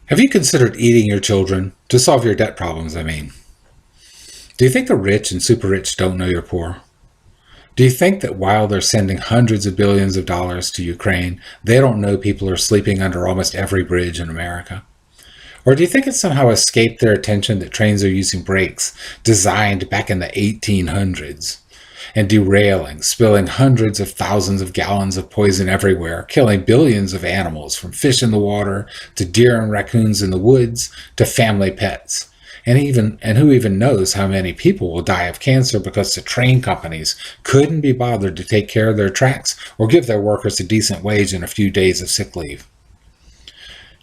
Have you considered eating your children to solve your debt problems, I mean? Do you think the rich and super rich don't know you're poor? Do you think that while they're sending hundreds of billions of dollars to Ukraine, they don't know people are sleeping under almost every bridge in America? Or do you think it somehow escaped their attention that trains are using brakes designed back in the 1800s and derailing, spilling hundreds of thousands of gallons of poison everywhere, killing billions of animals from fish in the water to deer and raccoons in the woods to family pets? And who even knows how many people will die of cancer because the train companies couldn't be bothered to take care of their tracks or give their workers a decent wage and a few days of sick leave?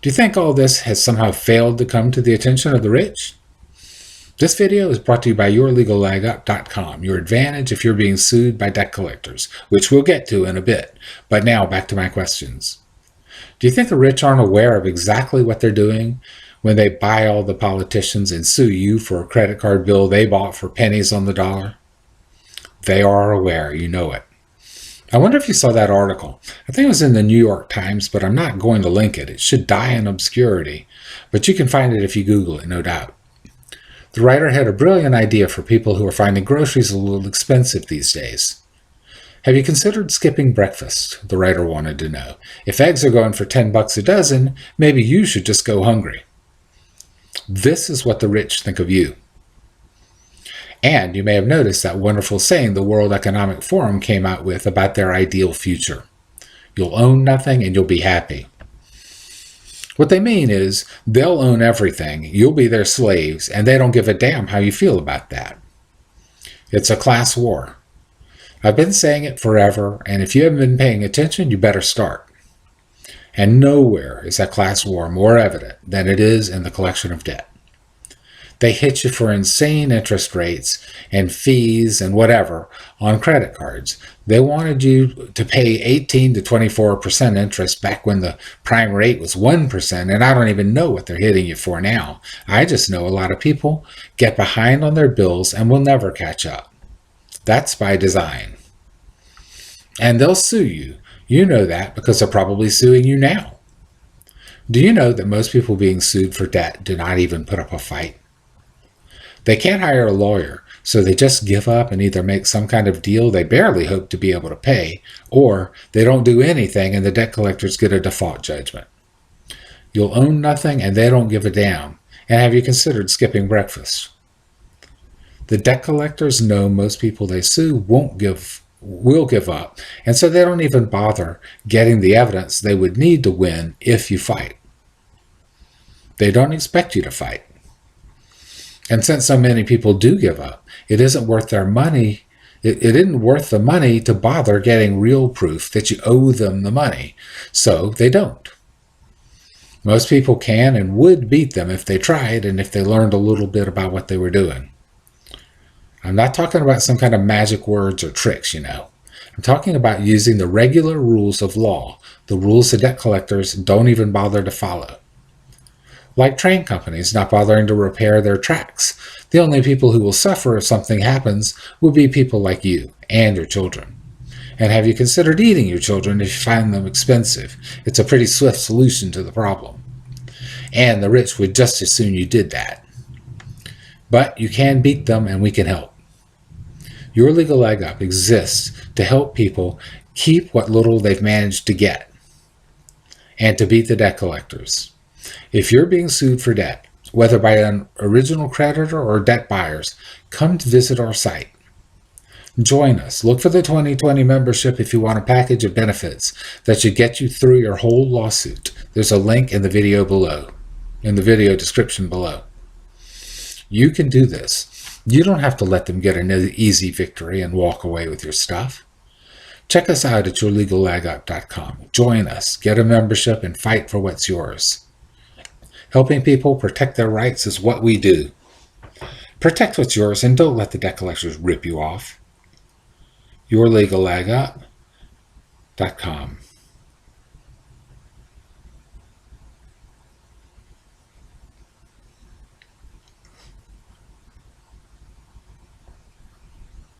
Do you think all this has somehow failed to come to the attention of the rich? This video is brought to you by yourlegallegup.com, your advantage if you're being sued by debt collectors, which we'll get to in a bit. But now back to my questions. Do you think the rich aren't aware of exactly what they're doing when they buy all the politicians and sue you for a credit card bill they bought for pennies on the dollar? They are aware, you know it. I wonder if you saw that article. I think it was in the New York Times, but I'm not going to link it. It should die in obscurity, but you can find it if you Google it, no doubt. The writer had a brilliant idea for people who are finding groceries a little expensive these days. Have you considered skipping breakfast? The writer wanted to know. If eggs are going for $10 a dozen, maybe you should just go hungry. This is what the rich think of you. And you may have noticed that wonderful saying the World Economic Forum came out with about their ideal future. You'll own nothing and you'll be happy. What they mean is they'll own everything, you'll be their slaves, and they don't give a damn how you feel about that. It's a class war. I've been saying it forever, and if you haven't been paying attention, you better start. And nowhere is that class war more evident than it is in the collection of debt. They hit you for insane interest rates and fees and whatever on credit cards. They wanted you to pay 18 to 24% interest back when the prime rate was 1%, and I don't even know what they're hitting you for now. I just know a lot of people get behind on their bills and will never catch up. That's by design. And they'll sue you. You know that because they're probably suing you now. Do you know that most people being sued for debt do not even put up a fight? They can't hire a lawyer, so they just give up and either make some kind of deal they barely hope to be able to pay, or they don't do anything and the debt collectors get a default judgment. You'll own nothing and they don't give a damn. And have you considered skipping breakfast? The debt collectors know most people they sue will give up, and so they don't even bother getting the evidence they would need to win if you fight. They don't expect you to fight. And since so many people do give up, it isn't worth their money. It isn't worth the money to bother getting real proof that you owe them the money. So they don't. Most people can and would beat them if they tried and if they learned a little bit about what they were doing. I'm not talking about some kind of magic words or tricks, I'm talking about using the regular rules of law, the rules the debt collectors don't even bother to follow. Like train companies not bothering to repair their tracks. The only people who will suffer if something happens will be people like you and your children. And have you considered eating your children if you find them expensive? It's a pretty swift solution to the problem. And the rich would just as soon you did that. But you can beat them and we can help. Your Legal Leg Up exists to help people keep what little they've managed to get and to beat the debt collectors. If you're being sued for debt, whether by an original creditor or debt buyers, come to visit our site. Join us. Look for the 2020 membership if you want a package of benefits that should get you through your whole lawsuit. There's a link in the video below, in the video description below. You can do this. You don't have to let them get an easy victory and walk away with your stuff. Check us out at yourlegallegup.com. Join us, get a membership, and fight for what's yours. Helping people protect their rights is what we do. Protect what's yours and don't let the debt collectors rip you off. yourlegallegup.com